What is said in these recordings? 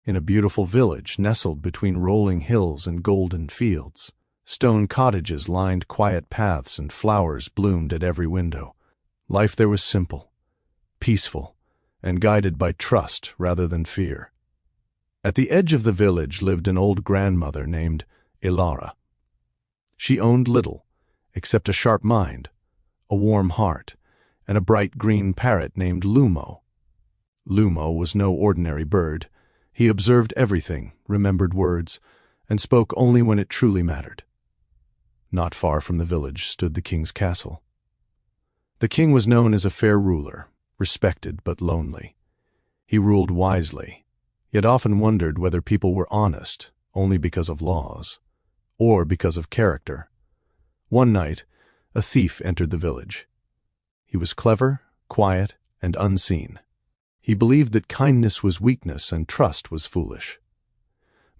In a beautiful village nestled between rolling hills and golden fields, stone cottages lined quiet paths and flowers bloomed at every window. Life there was simple, peaceful, and guided by trust rather than fear. At the edge of the village lived an old grandmother named Elara. She owned little, except a sharp mind, a warm heart, and a bright green parrot named Lumo. Lumo was no ordinary bird. He observed everything, remembered words, and spoke only when it truly mattered. Not far from the village stood the king's castle. The king was known as a fair ruler, respected but lonely. He ruled wisely, yet often wondered whether people were honest only because of laws, or because of character. One night, a thief entered the village. He was clever, quiet, and unseen. He believed that kindness was weakness and trust was foolish.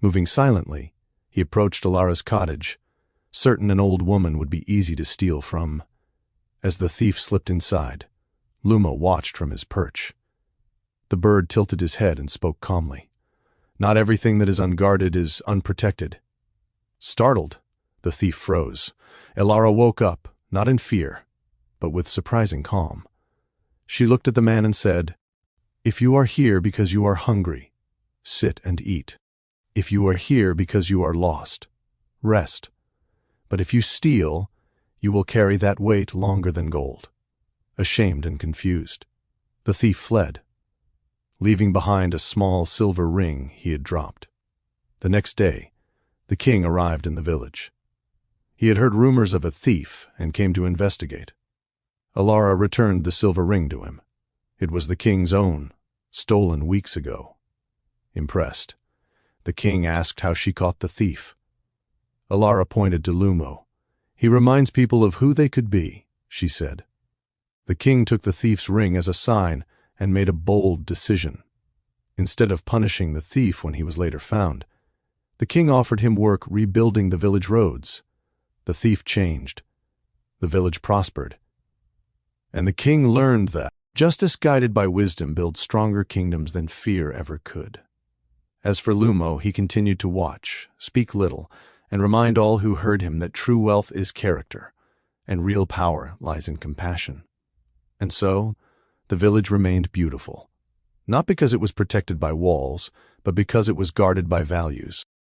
Moving silently, he approached Elara's cottage, certain an old woman would be easy to steal from. As the thief slipped inside, Lumo watched from his perch. The bird tilted his head and spoke calmly. "Not everything that is unguarded is unprotected." Startled, the thief froze. Elara woke up, not in fear, but with surprising calm. She looked at the man and said, "If you are here because you are hungry, sit and eat. If you are here because you are lost, rest. But if you steal, you will carry that weight longer than gold." Ashamed and confused, the thief fled, leaving behind a small silver ring he had dropped. The next day, the king arrived in the village. He had heard rumors of a thief and came to investigate. Elara returned the silver ring to him. It was the king's own, stolen weeks ago. Impressed, the king asked how she caught the thief. Elara pointed to Lumo. "He reminds people of who they could be," she said. The king took the thief's ring as a sign and made a bold decision. Instead of punishing the thief when he was later found, the king offered him work rebuilding the village roads. The thief changed. The village prospered. And the king learned that justice guided by wisdom builds stronger kingdoms than fear ever could. As for Lumo, he continued to watch, speak little, and remind all who heard him that true wealth is character, and real power lies in compassion. And so, the village remained beautiful, not because it was protected by walls, but because it was guarded by values.